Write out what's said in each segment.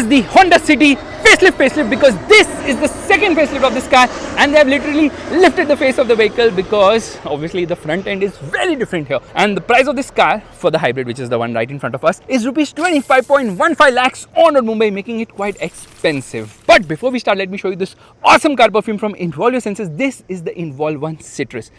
is the Honda City facelift because this is the second facelift of this car, and they have literally lifted the face of the vehicle because obviously the front end is very different here. And the price of this car for the hybrid, which is the one right in front of us, is rupees 25.15 lakhs on road Mumbai, making it quite expensive. But before we start, let me show you this awesome car perfume from Involve Your Senses. This is the Involve One Citrus.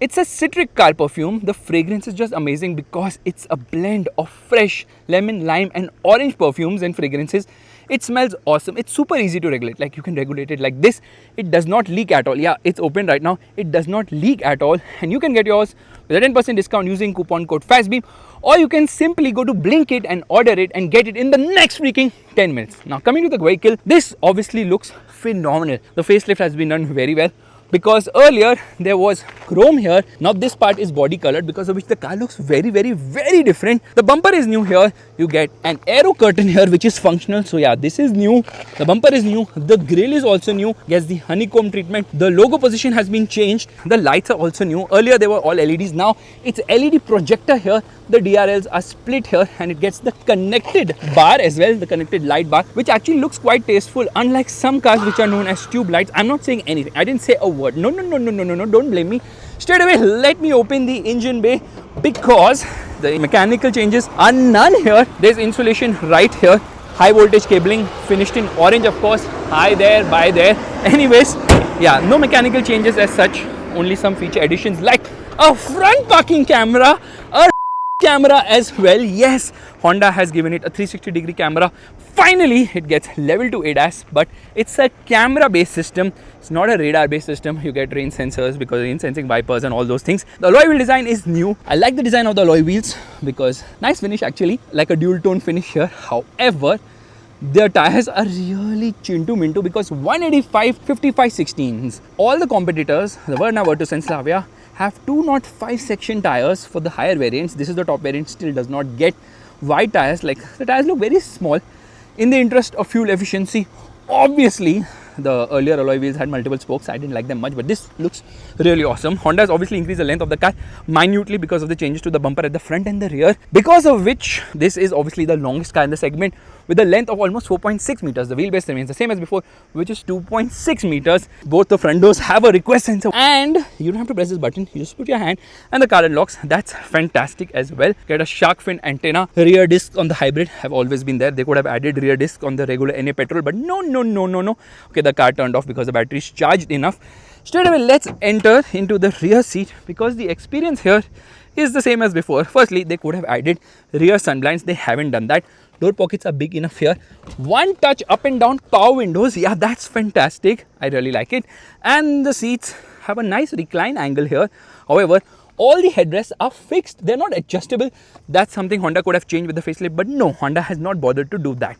It's a citric car perfume. The fragrance is just amazing because it's a blend of fresh lemon, lime and orange perfumes and fragrances. It smells awesome. It's super easy to regulate. Like, you can regulate it like this. It does not leak at all. Yeah, it's open right now. It does not leak at all. And you can get yours with a 10% discount using coupon code FASTBEAM, or you can simply go to Blinkit and order it and get it in the next freaking 10 minutes. Now, coming to the vehicle, this obviously looks phenomenal. The facelift has been done very well, because earlier there was chrome here. Now this part is body colored, because of which the car looks very different. The bumper is new here. You get an aero curtain here which is functional. So yeah, this is new. The bumper is new. The grille is also new. Gets the honeycomb treatment. The logo position has been changed. The lights are also new. Earlier they were all LEDs. Now it's LED projector here. The DRLs are split here, and it gets the connected bar as well, the connected light bar, which actually looks quite tasteful, unlike some cars which are known as tube lights. I'm not saying anything. I didn't say a word. No, don't blame me. Straight away, let me open the engine bay, because the mechanical changes are none here. There's insulation right here. High voltage cabling finished in orange, of course. Hi there, bye there. Anyways, yeah, no mechanical changes as such. Only some feature additions like a front parking camera, a camera as well. Yes, Honda has given it a 360-degree camera. Finally, it gets level 2 ADAS, but it's a camera-based system. It's not a radar-based system. You get rain sensors because rain sensing wipers and all those things. The alloy wheel design is new. I like the design of the alloy wheels because nice finish actually, like a dual tone finish here. However, their tires are really chintu mintu because 185 55/16s. All the competitors, the Verna, Virtus and Slavia, have 205 section tires for the higher variants. This is the top variant, still does not get wide tires. Like, the tires look very small. In the interest of fuel efficiency, obviously the earlier alloy wheels had multiple spokes. I didn't like them much, but this looks really awesome. Honda has obviously increased the length of the car minutely because of the changes to the bumper at the front and the rear, because of which this is obviously the longest car in the segment with a length of almost 4.6 meters. The wheelbase remains the same as before, which is 2.6 meters. Both the front doors have a request sensor, and you don't have to press this button. You just put your hand and the car unlocks. That's fantastic as well. Get a shark fin antenna. Rear discs on the hybrid have always been there. They could have added rear disc on the regular NA petrol, but no. Okay, the car turned off because the battery is charged enough. Straight away, let's enter into the rear seat, because the experience here is the same as before. Firstly, they could have added rear sunblinds. They haven't done that. Door pockets are big enough here. One touch up and down power windows. Yeah, that's fantastic. I really like it. And the seats have a nice recline angle here. However, all the headrests are fixed. They're not adjustable. That's something Honda could have changed with the facelift, but no, Honda has not bothered to do that.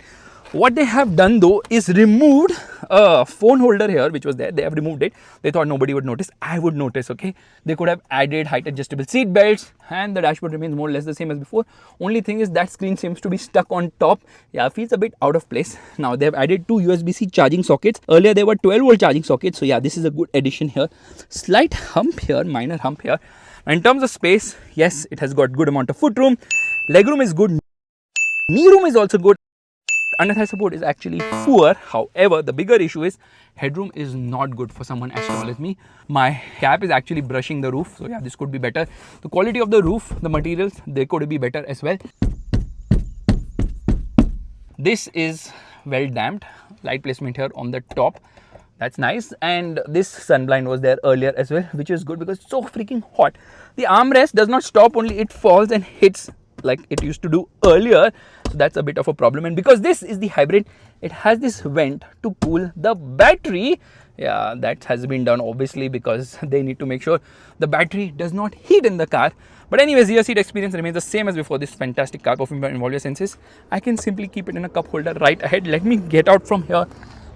What they have done though is removed a phone holder here which was there. They have removed it. They thought nobody would notice. I would notice, okay. They could have added height adjustable seat belts, and the dashboard remains more or less the same as before. Only thing is that screen seems to be stuck on top. Yeah, feels a bit out of place. Now they have added 2 USB-C charging sockets. Earlier there were 12-volt charging sockets. So yeah, this is a good addition here. Slight hump here, minor hump here. In terms of space, yes, it has got good amount of footroom. Legroom is good. Knee room is also good. Under-thigh support is actually poor. However, the bigger issue is headroom is not good for someone as tall as me. My cap is actually brushing the roof. So yeah, this could be better. The quality of the roof, the materials, they could be better as well. This is well damped. Light placement here on the top. That's nice. And this sunblind was there earlier as well, which is good because it's so freaking hot. The armrest does not stop, only it falls and hits like it used to do earlier. So that's a bit of a problem. And because this is the hybrid, it has this vent to cool the battery. Yeah, that has been done obviously because they need to make sure the battery does not heat in the car. But anyways, rear seat experience remains the same as before. This fantastic car perfume by Involve Your Senses. I can simply keep it in a cup holder right ahead. Let me get out from here.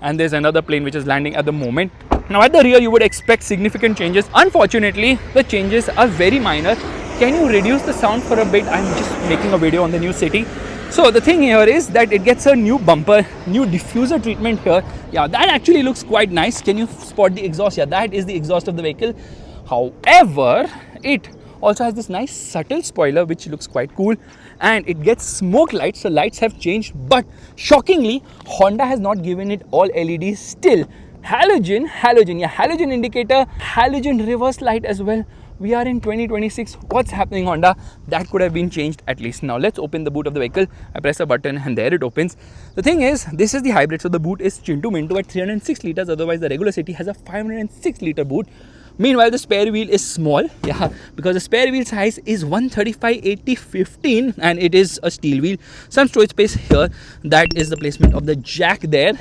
And there's another plane which is landing at the moment. Now at the rear, you would expect significant changes. Unfortunately, the changes are very minor. Can you reduce the sound for a bit? I'm just making a video on the new City. So the thing here is that it gets a new bumper, new diffuser treatment here. Yeah, that actually looks quite nice. Can you spot the exhaust? Yeah, that is the exhaust of the vehicle. However, it Also has this nice subtle spoiler which looks quite cool, and it gets smoke lights, so lights have changed. But shockingly, Honda has not given it all LEDs still. Halogen indicator, halogen reverse light as well. We are in 2026. What's happening, Honda? That could have been changed at least. Now let's open the boot of the vehicle. I press a button and there it opens. The thing is, this is the hybrid, so the boot is Chintu Mintu at 306 liters. Otherwise, the regular city has a 506 liter boot. Meanwhile, the spare wheel is small, because the spare wheel size is 135/80/15 and it is a steel wheel. Some storage space here. That is the placement of the jack there.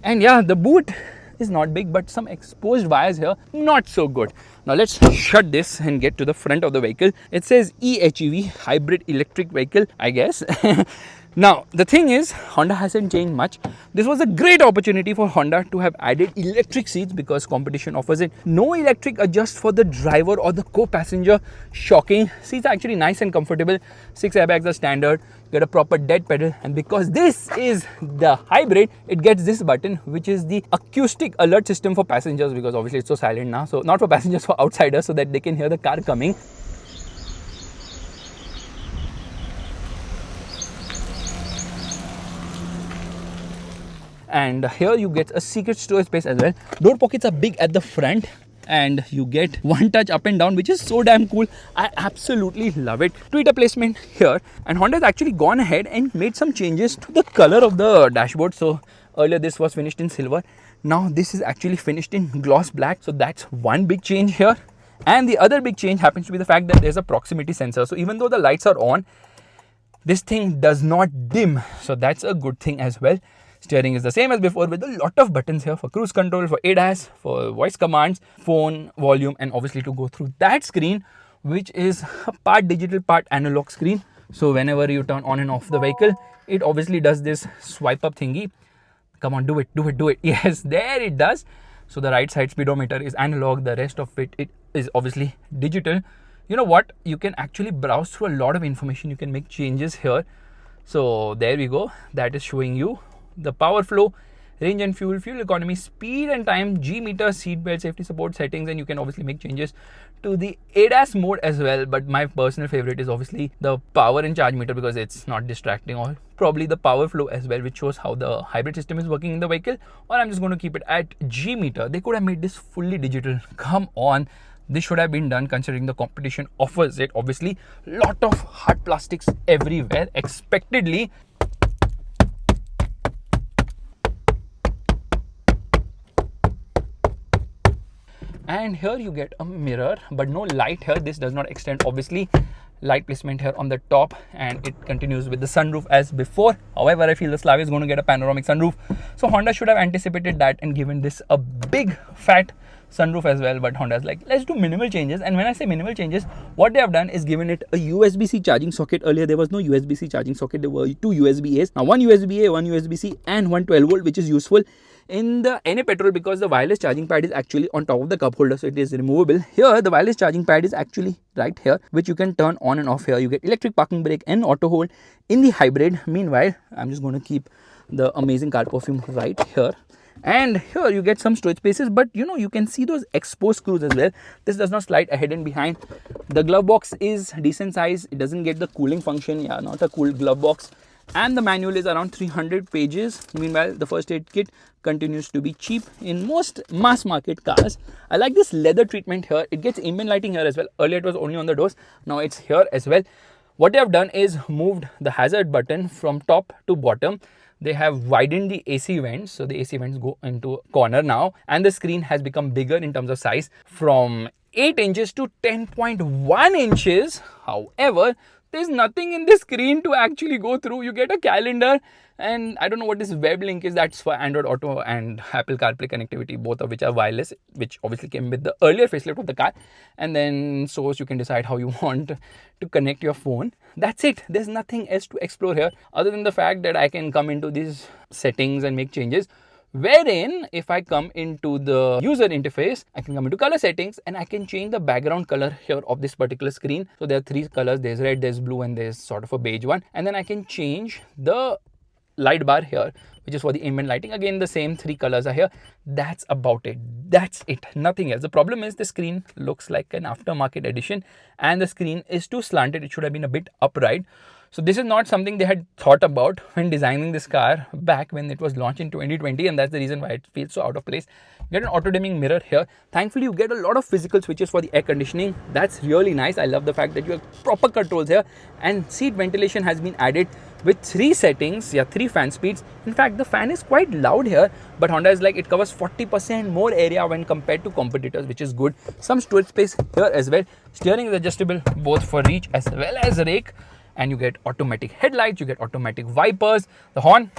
And yeah, the boot is not big, but some exposed wires here, not so good. Now let's shut this and get to the front of the vehicle. It says EHEV, hybrid electric vehicle, I guess. Now, the thing is, Honda hasn't changed much. This was a great opportunity for Honda to have added electric seats because competition offers it. No electric adjust for the driver or the co-passenger. Shocking. Seats are actually nice and comfortable. 6 airbags are standard. You get a proper dead pedal. And because this is the hybrid, it gets this button, which is the acoustic alert system for passengers, because obviously it's so silent now. So not for passengers, for outsiders, so that they can hear the car coming. And here you get a secret storage space as well. Door pockets are big at the front, and you get one touch up and down, which is so damn cool. I absolutely love it. Tweeter placement here, and Honda has actually gone ahead and made some changes to the color of the dashboard. So earlier this was finished in silver, now this is actually finished in gloss black. So that's one big change here. And the other big change happens to be the fact that there's a proximity sensor. So even though the lights are on, this thing does not dim. So that's a good thing as well. Steering is the same as before with a lot of buttons here for cruise control, for ADAS, for voice commands, phone, volume, and obviously to go through that screen, which is a part digital, part analog screen. So whenever you turn on and off the vehicle, it obviously does this swipe up thingy. Come on, do it. Yes, there it does. So the right side speedometer is analog. The rest of it is obviously digital. You know what? You can actually browse through a lot of information. You can make changes here. So there we go. That is showing you the power flow, range and fuel economy, speed and time, G meter, seat belt, safety support settings, and you can obviously make changes to the ADAS mode as well. But my personal favorite is obviously the power and charge meter, because it's not distracting, or probably the power flow as well, which shows how the hybrid system is working in the vehicle. Or I'm just going to keep it at G meter. They could have made this fully digital. Come on. This should have been done, considering the competition offers it. Obviously, lot of hard plastics everywhere, expectedly. And here you get a mirror, but no light here. This does not extend, obviously. Light placement here on the top, and it continues with the sunroof as before. However, I feel the Slavia is going to get a panoramic sunroof. So Honda should have anticipated that and given this a big fat sunroof as well. But Honda's like, let's do minimal changes. And when I say minimal changes, what they have done is given it a USB-C charging socket. Earlier there was no USB-C charging socket. There were two USB-A's. Now one USB-A, one USB-C, and one 12 volt, which is useful in the NA petrol, because the wireless charging pad is actually on top of the cup holder, so it is removable. Here the wireless charging pad is actually right here, which you can turn on and off here. You get electric parking brake and auto hold in the hybrid. Meanwhile, I'm just going to keep the amazing car perfume right here. And here you get some storage spaces, but you can see those exposed screws as well. This does not slide ahead and behind. The glove box is decent size. It doesn't get the cooling function. Yeah, not a cool glove box. And the manual is around 300 pages. Meanwhile, the first aid kit continues to be cheap in most mass market cars. I like this leather treatment here. It gets ambient lighting here as well. Earlier it was only on the doors. Now it's here as well. What they have done is moved the hazard button from top to bottom. They have widened the AC vents, so the AC vents go into a corner now, and the screen has become bigger in terms of size, from 8 inches to 10.1 inches. However, there's nothing in the screen to actually go through. You get a calendar, and I don't know what this web link is. That's for Android Auto and Apple CarPlay connectivity, both of which are wireless, which obviously came with the earlier facelift of the car. And then source, you can decide how you want to connect your phone. That's it. There's nothing else to explore here, other than the fact that I can come into these settings and make changes. Wherein, if I come into the user interface, I can come into color settings and I can change the background color here of this particular screen. So there are 3 colors. There's red, there's blue, and there's sort of a beige one. And then I can change the light bar here, which is for the ambient lighting. Again, the same 3 colors are here. That's about it. That's it, nothing else. The problem is the screen looks like an aftermarket edition and the screen is too slanted. It should have been a bit upright. So this is not something they had thought about when designing this car back when it was launched in 2020, and that's the reason why it feels so out of place. You get an auto dimming mirror here. Thankfully, you get a lot of physical switches for the air conditioning. That's really nice. I love the fact that you have proper controls here, and seat ventilation has been added with 3 settings. 3 fan speeds. In fact, the fan is quite loud here, but Honda is like it covers 40% more area when compared to competitors, which is good. Some storage space here as well. Steering is adjustable both for reach as well as rake. And you get automatic headlights, you get automatic wipers. The horn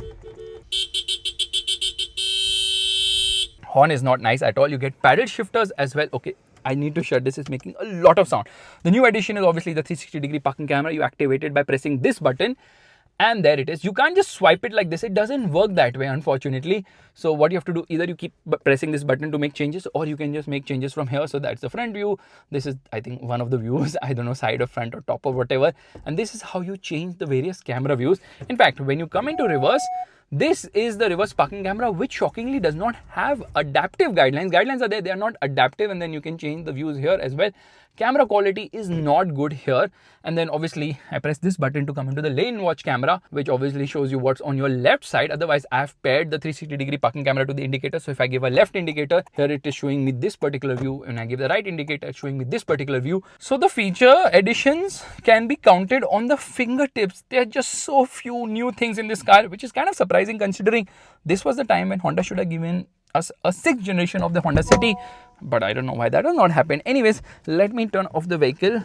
is not nice at all. You get paddle shifters as well. Okay, I need to shut this, it's making a lot of sound. The new addition is obviously the 360-degree parking camera. You activate it by pressing this button, and there it is. You can't just swipe it like this. It doesn't work that way, unfortunately. So what you have to do, either you keep pressing this button to make changes, or you can just make changes from here. So that's the front view. This is, I think, one of the views. I don't know, side or front or top or whatever. And this is how you change the various camera views. In fact, when you come into reverse, this is the reverse parking camera, which shockingly does not have adaptive guidelines. Guidelines are there, they are not adaptive, and then you can change the views here as well. Camera quality is not good here. And then obviously I press this button to come into the lane watch camera, which obviously shows you what's on your left side. Otherwise, I have paired the 360-degree parking camera to the indicator. So if I give a left indicator, here it is showing me this particular view, and I give the right indicator, it's showing me this particular view. So the feature additions can be counted on the fingertips. There are just so few new things in this car, which is kind of surprising considering this was the time when Honda should have given us a 6th generation of the Honda City, but I don't know why that has not happened. Anyways, let me turn off the vehicle.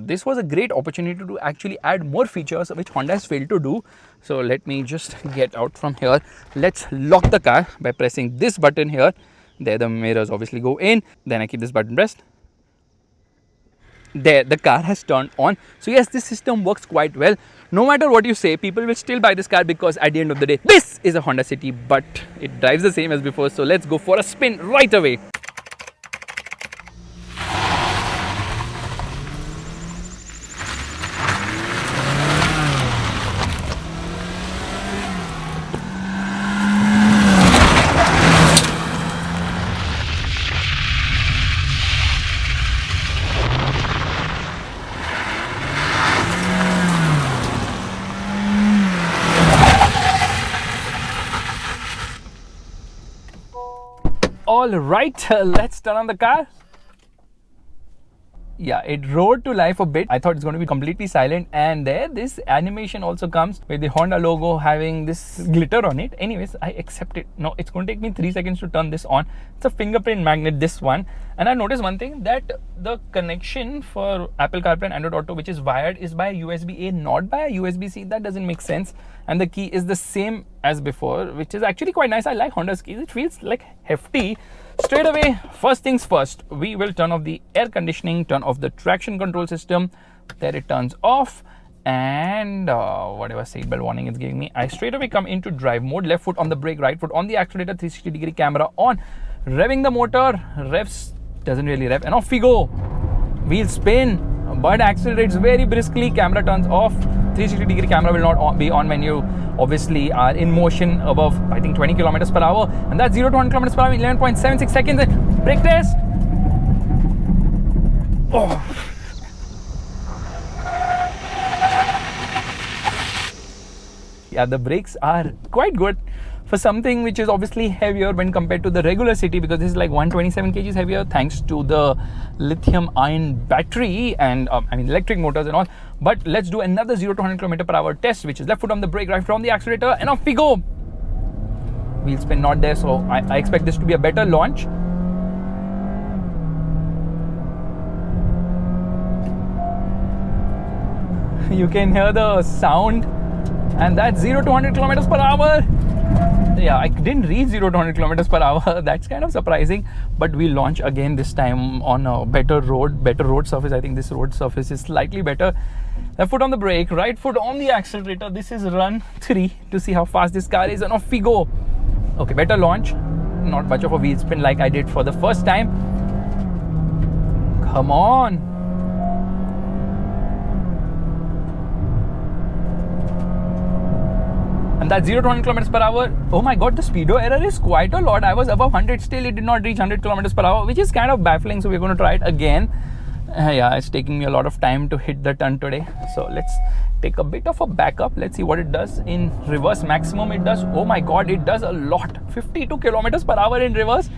This was a great opportunity to actually add more features which Honda has failed to do. So let me just get out from here. Let's lock the car by pressing this button here. There the mirrors obviously go in. Then I keep this button pressed. There, the car has turned on. So yes, this system works quite well. No matter what you say, people will still buy this car because at the end of the day, this is a Honda City, but it drives the same as before. So let's go for a spin right away. All right, let's turn on the car. It roared to life a bit. I thought it's going to be completely silent, and there this animation also comes with the Honda logo having this glitter on it. Anyways, I accept it. No, it's going to take me 3 seconds to turn this on. It's a fingerprint magnet, this one. And I noticed one thing, that the connection for Apple CarPlay and Android Auto, which is wired, is by USB-A, not by USB-C. That doesn't make sense. And the key is the same as before, which is actually quite nice. I like Honda's keys. It feels like hefty. Straight away, first things first, we will turn off the air conditioning, turn off the traction control system. There it turns off, and whatever seatbelt warning it's giving me, I straight away come into drive mode. Left foot on the brake, right foot on the accelerator, 360-degree camera on. Revving the motor, revs, doesn't really rev, and off we go. Wheel spin, but accelerates very briskly. Camera turns off. 360-degree camera will not be on when you obviously are in motion above, I think, 20 kilometers per hour, and that's 0 to 100 kilometers per hour in 11.76 seconds. Brake test. Oh. The brakes are quite good for something which is obviously heavier when compared to the regular City, because this is like 127 kgs heavier thanks to the lithium ion battery and electric motors and all. But let's do another 0 to 100 km per hour test, which is left foot on the brake, right foot on the accelerator, and off we go. Wheel spin not there, so I expect this to be a better launch. You can hear the sound, and that's 0 to 100 kilometers per hour. I didn't reach 0 to 100 kilometers per hour. That's kind of surprising, but we launch again, this time on a better road surface. I think this road surface is slightly better. Left foot on the brake, right foot on the accelerator. This is run 3 to see how fast this car is, and off we go. Okay, better launch. Not much of a wheel spin like I did for the first time. Come on. And that's 0 to 100 kilometers per hour. Oh my god, the speedo error is quite a lot. I was above 100, still it did not reach 100 kilometers per hour, which is kind of baffling. So we're going to try it again. Yeah, it's taking me a lot of time to hit the turn today. So let's take a bit of a backup. Let's see what it does in reverse. Maximum it does. Oh my god, it does a lot. 52 kilometers per hour in reverse.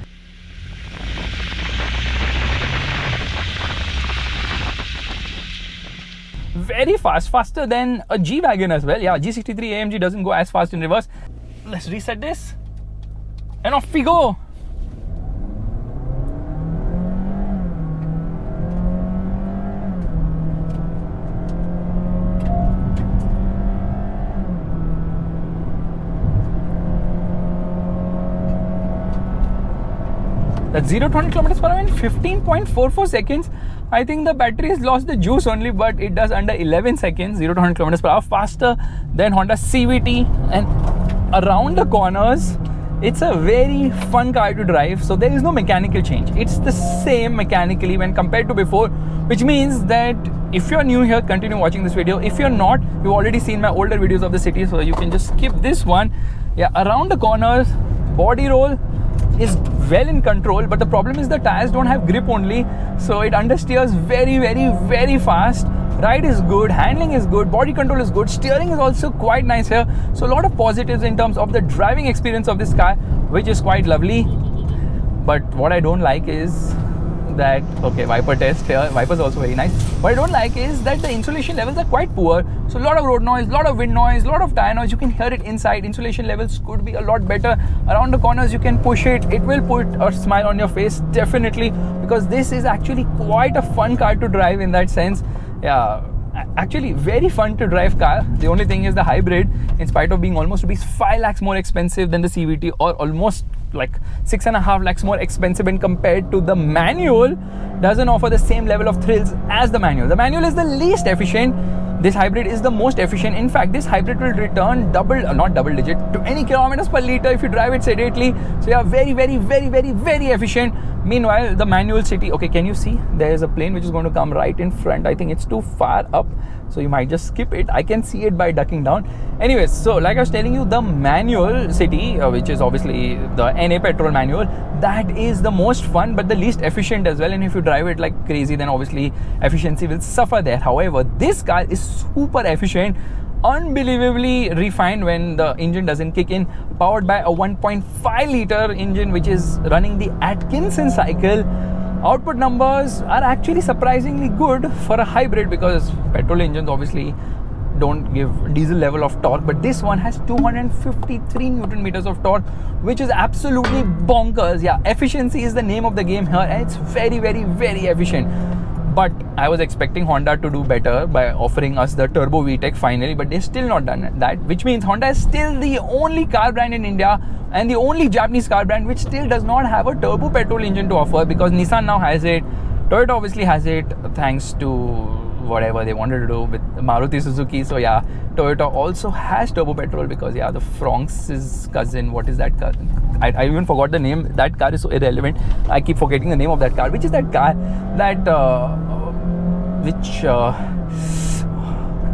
Very fast, faster than a G-Wagon as well. Yeah, G63 AMG doesn't go as fast in reverse. Let's reset this. And off we go. That's 0 to 100 kilometers per hour in 15.44 seconds. I think the battery has lost the juice only, but it does under 11 seconds, 0 to 100 kilometers per hour, faster than Honda CVT. And around the corners, it's a very fun car to drive. So there is no mechanical change. It's the same mechanically when compared to before, which means that if you're new here, continue watching this video. If you're not, you've already seen my older videos of the city, so you can just skip this one. Yeah, around the corners, body roll is well in control, but the problem is the tires don't have grip only, so it understeers very fast. Ride is good, handling is good, body control is good, steering is also quite nice here. So a lot of positives in terms of the driving experience of this car, which is quite lovely. But what I don't like is that, okay, wiper test here, wipers also very nice. What I don't like is that the insulation levels are quite poor. So a lot of road noise, a lot of wind noise, a lot of tire noise. You can hear it inside. Insulation levels could be a lot better. Around the corners you can push it. It will put a smile on your face, definitely, because this is actually quite a fun car to drive in that sense. Yeah, actually very fun to drive car. The only thing is the hybrid, in spite of being almost 5 lakhs more expensive than the CVT, or almost like 6.5 lakhs more expensive when compared to the manual, doesn't offer the same level of thrills as the manual. The manual is the least efficient. This hybrid is the most efficient. In fact, this hybrid will return not double digit, 20 kilometers per liter if you drive it sedately. So yeah, very efficient. Meanwhile, the manual city, okay, can you see? There is a plane which is going to come right in front. I think it's too far up, so you might just skip it. I can see it by ducking down. Anyways, so like I was telling you, the manual city, which is obviously the NA petrol manual, that is the most fun but the least efficient as well. And if you drive it like crazy, then obviously efficiency will suffer there. However, this car is super efficient, unbelievably refined when the engine doesn't kick in, powered by a 1.5 liter engine which is running the Atkinson cycle. Output numbers are actually surprisingly good for a hybrid, because petrol engines obviously don't give diesel level of torque, but this one has 253 Newton meters of torque, which is absolutely bonkers. Yeah, efficiency is the name of the game here, and it's very efficient. But I was expecting Honda to do better by offering us the Turbo VTEC finally, but they've still not done that, which means Honda is still the only car brand in India and the only Japanese car brand which still does not have a turbo petrol engine to offer, because Nissan now has it, Toyota obviously has it thanks to whatever they wanted to do with Maruti Suzuki. So yeah, Toyota also has turbo petrol, because yeah, the France's cousin, what is that car? I even forgot the name. That car is so irrelevant. I keep forgetting the name of that car. Which is that car that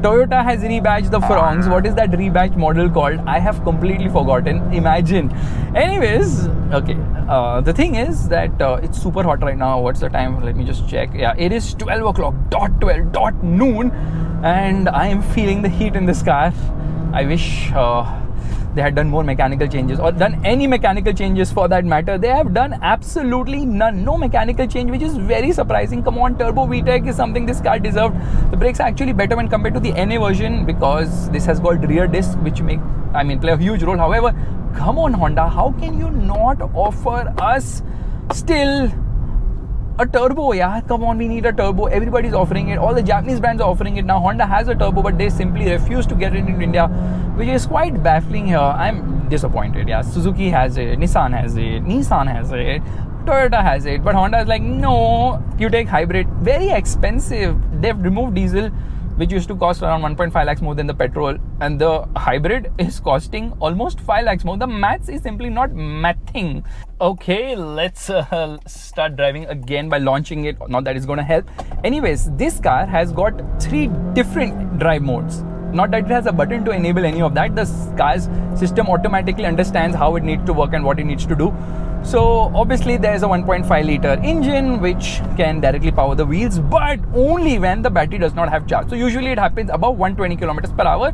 Toyota has rebadged the Francs. What is that rebadged model called? I have completely forgotten. Imagine. Anyways, okay. The thing is that it's super hot right now. What's the time? Let me just check. Yeah, it is 12 o'clock, dot noon, and I am feeling the heat in this car. I wish they had done more mechanical changes, or done any mechanical changes for that matter. They have done absolutely none. No mechanical change, which is very surprising. Come on, Turbo VTEC is something this car deserved. The brakes are actually better when compared to the NA version, because this has got rear discs, which play a huge role. However, come on Honda, how can you not offer us still a turbo? Yeah, come on, we need a turbo. Everybody's offering it. All the Japanese brands are offering it now. Honda has a turbo, but they simply refuse to get it in India, which is quite baffling here. I'm disappointed. Yeah, Suzuki has it, Nissan has it, Toyota has it, but Honda is like, no, you take hybrid, very expensive. They've removed diesel, which used to cost around 1.5 lakhs more than the petrol, and the hybrid is costing almost 5 lakhs more. The maths is simply not mathing. Okay, let's start driving again by launching it. Not that it's going to help. Anyways, this car has got 3 different drive modes. Not that it has a button to enable any of that. The car's system automatically understands how it needs to work and what it needs to do. So obviously there's a 1.5 liter engine which can directly power the wheels, but only when the battery does not have charge. So usually it happens above 120 kilometers per hour,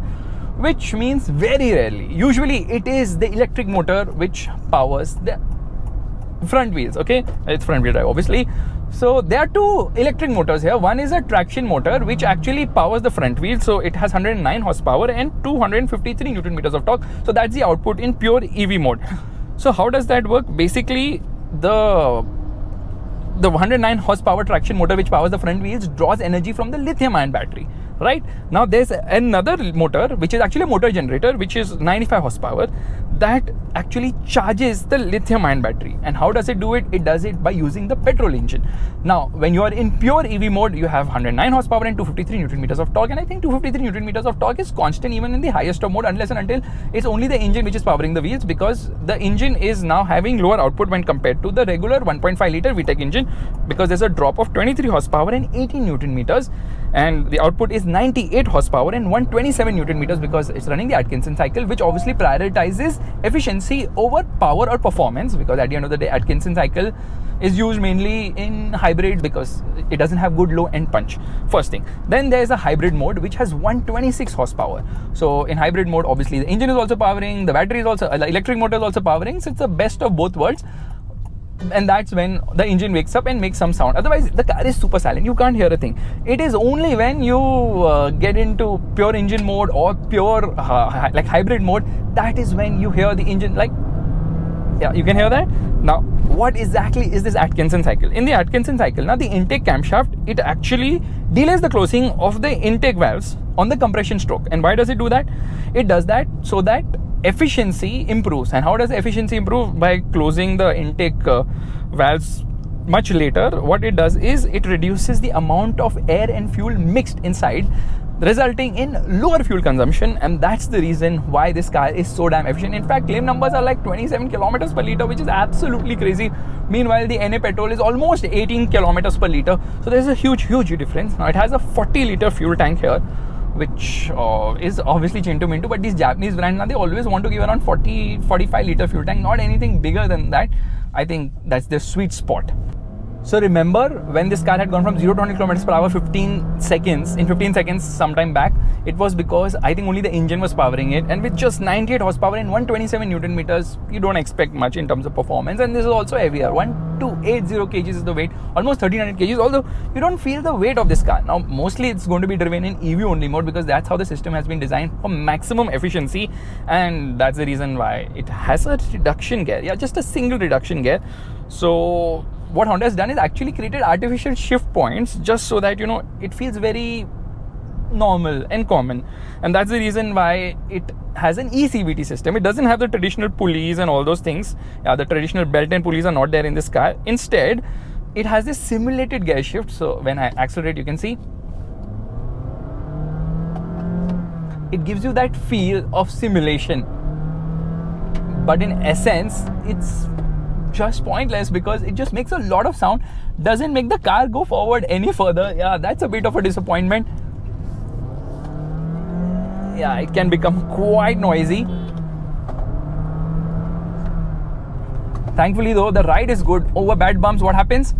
which means very rarely. Usually it is the electric motor which powers the front wheels. Okay, it's front wheel drive obviously. So there are two electric motors here. One is a traction motor which actually powers the front wheel. So it has 109 horsepower and 253 Newton meters of torque. So that's the output in pure EV mode. So how does that work? Basically, the 109 horsepower traction motor which powers the front wheels draws energy from the lithium ion battery. Right now there's another motor which is actually a motor generator which is 95 horsepower that actually charges the lithium ion battery. And how does it do it? It does it by using the petrol engine. Now when you are in pure EV mode, you have 109 horsepower and 253 Newton meters of torque, and I think 253 Newton meters of torque is constant even in the highest of mode, unless and until it's only the engine which is powering the wheels, because the engine is now having lower output when compared to the regular 1.5 liter VTEC engine, because there's a drop of 23 horsepower and 18 Newton meters, and the output is 98 horsepower and 127 Newton meters because it's running the Atkinson cycle, which obviously prioritizes efficiency over power or performance, because at the end of the day Atkinson cycle is used mainly in hybrids because it doesn't have good low end punch. First thing. Then there's a hybrid mode which has 126 horsepower. So in hybrid mode obviously the engine is also powering, the battery is also, the electric motor is also powering, so it's the best of both worlds. And that's when the engine wakes up and makes some sound. Otherwise the car is super silent, you can't hear a thing. It is only when you get into pure engine mode or pure like hybrid mode, that is when you hear the engine, like, yeah, you can hear that. Now what exactly is this Atkinson cycle? In the Atkinson cycle, now the intake camshaft, it actually delays the closing of the intake valves on the compression stroke. And why does it do that? It does that so that efficiency improves. And how does efficiency improve? By closing the intake valves much later. What it does is it reduces the amount of air and fuel mixed inside, resulting in lower fuel consumption, and that's the reason why this car is so damn efficient. In fact, claim numbers are like 27 kilometers per liter, which is absolutely crazy. Meanwhile, the NA petrol is almost 18 kilometers per liter. So there's a huge difference. Now it has a 40 liter fuel tank here, which is obviously Chintu Mintu, but these Japanese brands now, they always want to give around 40-45 liter fuel tank, not anything bigger than that. I think that's their sweet spot. So remember when this car had gone from 0 to 100 kilometers per hour 15 seconds sometime back, it was because I think only the engine was powering it, and with just 98 horsepower and 127 Newton meters, you don't expect much in terms of performance. And this is also heavier, 1280 kgs is the weight, almost 1300 kgs, although you don't feel the weight of this car. Now mostly it's going to be driven in EV only mode because that's how the system has been designed for maximum efficiency, and that's the reason why it has a reduction gear, yeah, just a single reduction gear. So what Honda has done is actually created artificial shift points just so that, you know, it feels very normal and common. And that's the reason why it has an eCVT system. It doesn't have the traditional pulleys and all those things. Yeah, the traditional belt and pulleys are not there in this car. Instead, it has this simulated gear shift. So when I accelerate, you can see it gives you that feel of simulation. But in essence, it's just pointless because it just makes a lot of sound, doesn't make the car go forward any further. Yeah, that's a bit of a disappointment. Yeah, it can become quite noisy. Thankfully though, the ride is good. Over bad bumps, what happens?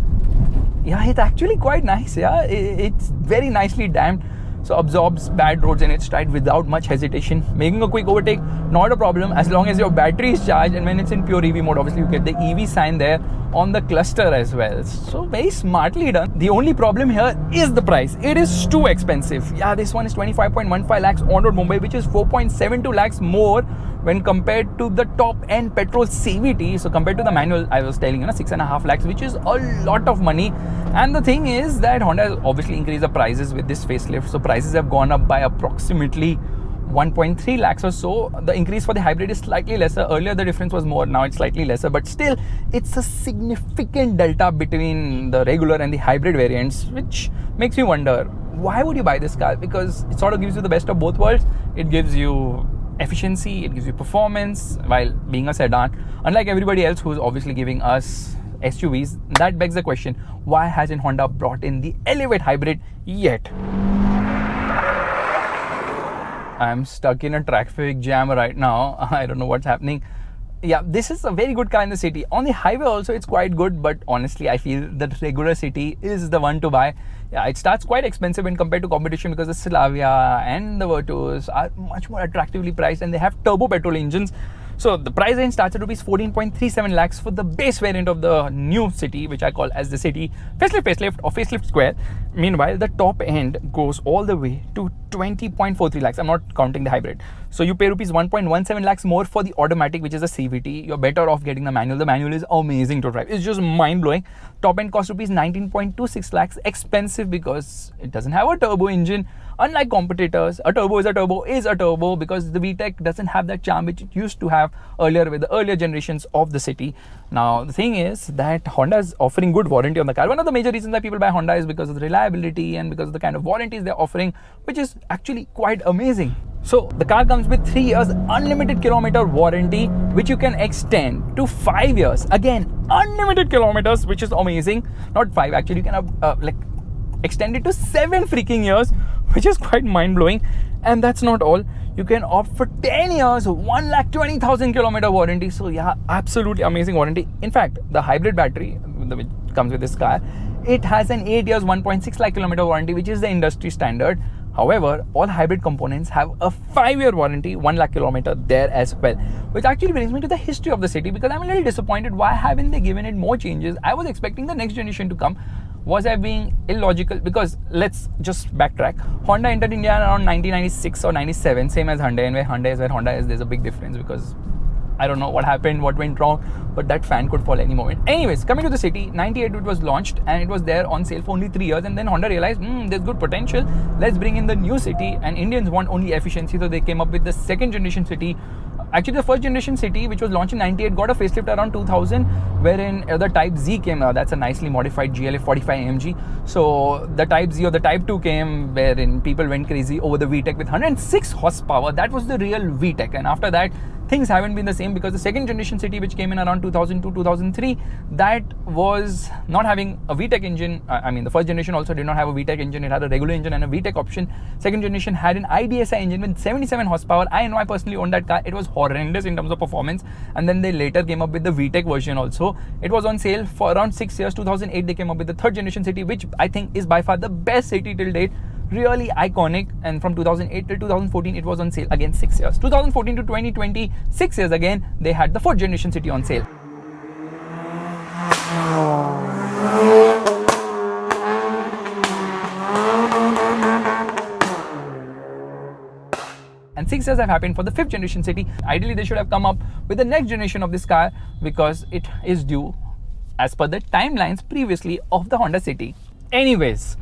Yeah, it's actually quite nice. Yeah, it's very nicely damped, so absorbs bad roads in its stride without much hesitation. Making a quick overtake, not a problem as long as your battery is charged, and when it's in pure EV mode, obviously you get the EV sign there on the cluster as well. So very smartly done. The only problem here is the price. It is too expensive. Yeah, this one is 25.15 lakhs on road Mumbai, which is 4.72 lakhs more when compared to the top end petrol CVT. So compared to the manual, I was telling you, 6.5 lakhs, which is a lot of money. And the thing is that Honda has obviously increased the prices with this facelift. So prices have gone up by approximately 1.3 lakhs or so. The increase for the hybrid is slightly lesser. Earlier the difference was more, now it's slightly lesser, but still it's a significant delta between the regular and the hybrid variants, which makes me wonder, why would you buy this car? Because it sort of gives you the best of both worlds. It gives you efficiency, it gives you performance while being a sedan, unlike everybody else who's obviously giving us SUVs. That begs the question, why hasn't Honda brought in the Elevate hybrid yet? I'm stuck in a traffic jam right now. I don't know what's happening. Yeah, this is a very good car in the city. On the highway also it's quite good, but honestly I feel that regular city is the one to buy. Yeah, it starts quite expensive when compared to competition because the Slavia and the Virtus are much more attractively priced and they have turbo petrol engines. So the price range starts at rupees 14.37 lakhs for the base variant of the new city, which I call as the city facelift or facelift square. Meanwhile, the top end goes all the way to 20.43 lakhs. I'm not counting the hybrid. So you pay rupees 1.17 lakhs more for the automatic, which is a CVT. You're better off getting the manual. The manual is amazing to drive. It's just mind blowing. Top end costs rupees 19.26 lakhs. Expensive because it doesn't have a turbo engine. Unlike competitors, a turbo is a turbo because the VTEC doesn't have that charm which it used to have earlier with the earlier generations of the city. Now, the thing is that Honda is offering good warranty on the car. One of the major reasons that people buy Honda is because of the reliability and because of the kind of warranties they're offering, which is actually quite amazing. So, the car comes with 3 years unlimited kilometer warranty, which you can extend to 5 years. Again, unlimited kilometers, which is amazing. Not 5, actually, you can extend it to 7 freaking years, which is quite mind-blowing. And that's not all. You can opt for 10 years, 1,20,000 kilometer warranty. So yeah, absolutely amazing warranty. In fact, the hybrid battery which comes with this car, it has an 8 years, 1.6 lakh kilometer warranty, which is the industry standard. However, all hybrid components have a 5-year warranty, 1 lakh kilometer there as well. Which actually brings me to the history of the city, because I'm a little disappointed. Why haven't they given it more changes? I was expecting the next generation to come. Was I being illogical? Because let's just backtrack. Honda entered India around 1996 or 97, same as Hyundai. And where Honda is, there's a big difference because I don't know what happened, what went wrong, but that fan could fall any moment. Anyways, coming to the city, 98 it was launched and it was there on sale for only 3 years. And then Honda realized, there's good potential. Let's bring in the new city. And Indians want only efficiency, so they came up with the second generation city. Actually, the first generation city, which was launched in 98, got a facelift around 2000, wherein the Type Z came. That's a nicely modified GLA 45 AMG. So the Type Z or the Type 2 came, wherein people went crazy over the VTEC with 106 horsepower. That was the real VTEC. And after that, things haven't been the same, because the second generation city, which came in around 2002, 2003, that was not having a VTEC engine. I mean, the first generation also did not have a VTEC engine. It had a regular engine and a VTEC option. Second generation had an IDSI engine with 77 horsepower. I know I personally owned that car. It was horrendous in terms of performance. And then they later came up with the VTEC version also. It was on sale for around 6 years. 2008, they came up with the third generation city, which I think is by far the best city till date. Really iconic. And from 2008 till 2014, it was on sale again 6 years. 2014 to 2020, 6 years again, they had the fourth generation city on sale. And 6 years have happened for the fifth generation city. Ideally, they should have come up with the next generation of this car, because it is due as per the timelines previously of the Honda City. Anyways,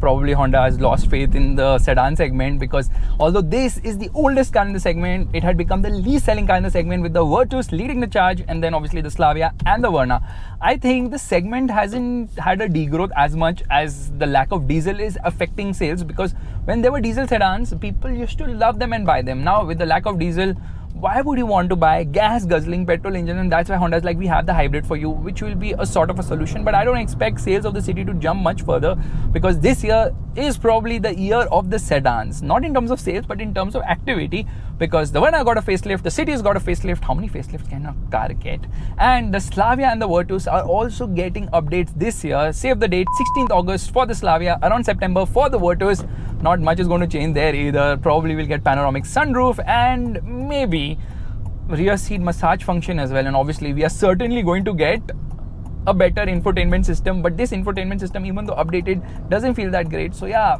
probably Honda has lost faith in the sedan segment, because although this is the oldest car in the segment, it had become the least selling car in the segment, with the Virtus leading the charge, and then obviously the Slavia and the Verna. I think the segment hasn't had a degrowth as much as the lack of diesel is affecting sales, because when there were diesel sedans, people used to love them and buy them. Now with the lack of diesel, why would you want to buy gas guzzling petrol engine? And that's why Honda's like, we have the hybrid for you, which will be a sort of a solution. But I don't expect sales of the city to jump much further, because this year is probably the year of the sedans, not in terms of sales but in terms of activity, because the Verna got a facelift, the city's got a facelift. How many facelifts can a car get? And the Slavia and the Virtus are also getting updates this year. Save the date, 16th August for the Slavia, around September for the Virtus. Not much is going to change there either. Probably we'll get panoramic sunroof and maybe rear seat massage function as well. And obviously we are certainly going to get a better infotainment system, but this infotainment system, even though updated, doesn't feel that great. So yeah,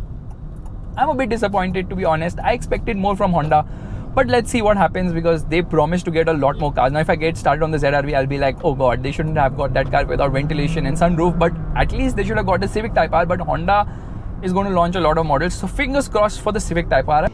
I'm a bit disappointed, to be honest. I expected more from Honda, but let's see what happens, because they promised to get a lot more cars. Now if I get started on the ZRV, I'll be like, oh god, they shouldn't have got that car without ventilation and sunroof, but at least they should have got the Civic Type R. But Honda is going to launch a lot of models, so fingers crossed for the Civic Type R.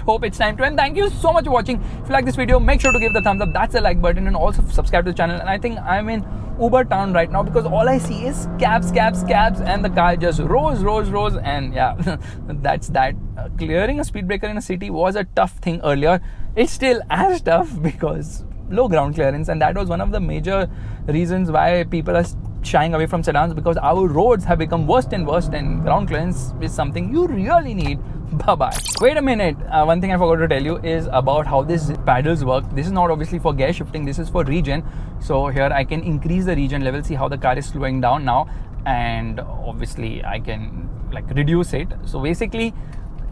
Hope it's time to end. Thank you so much for watching. If you like this video, make sure to give the thumbs up. That's the like button, and also subscribe to the channel. And I think I'm in Uber town right now because all I see is cabs, and the car just rose, and yeah, that's that. Clearing a speed breaker in a city was a tough thing earlier. It's still as tough because low ground clearance, and that was one of the major reasons why people are shying away from sedans, because our roads have become worse and worse, and ground clearance is something you really need. Bye-bye. Wait a minute, one thing I forgot to tell you is about how these paddles work. This is not obviously for gear shifting, this is for regen. So here I can increase the regen level, see how the car is slowing down now, and obviously I can like reduce it. So basically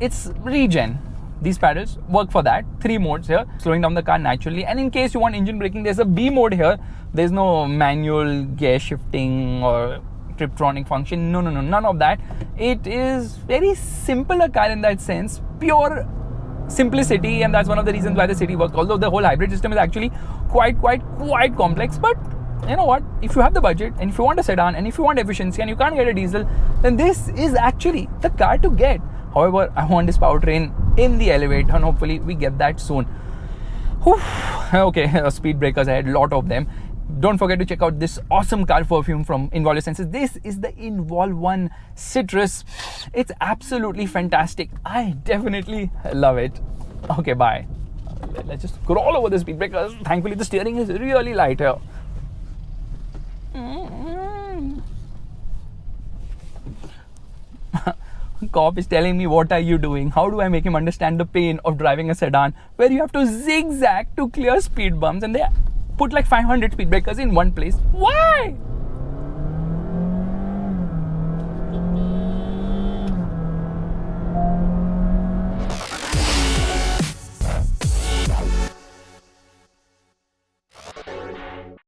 it's regen. These paddles work for that. 3 modes here, slowing down the car naturally, and in case you want engine braking, there's a B mode here. There's no manual gear shifting or Triptronic function, no, none of that. It is very simple a car in that sense, pure simplicity, and that's one of the reasons why the city works. Although the whole hybrid system is actually quite complex, but you know what, if you have the budget and if you want a sedan and if you want efficiency and you can't get a diesel, then this is actually the car to get. However, I want this powertrain in the Elevate, and hopefully we get that soon. Whew. Okay, speed breakers, I had a lot of them. Don't forget to check out this awesome car perfume from Involve Your Senses. This is the Involve One Citrus. It's absolutely fantastic. I definitely love it. Okay, bye. Let's just crawl over the speed breakers. Thankfully, the steering is really light here. Cop is telling me, what are you doing? How do I make him understand the pain of driving a sedan where you have to zigzag to clear speed bumps, and they put like 500 speed breakers in one place? Why?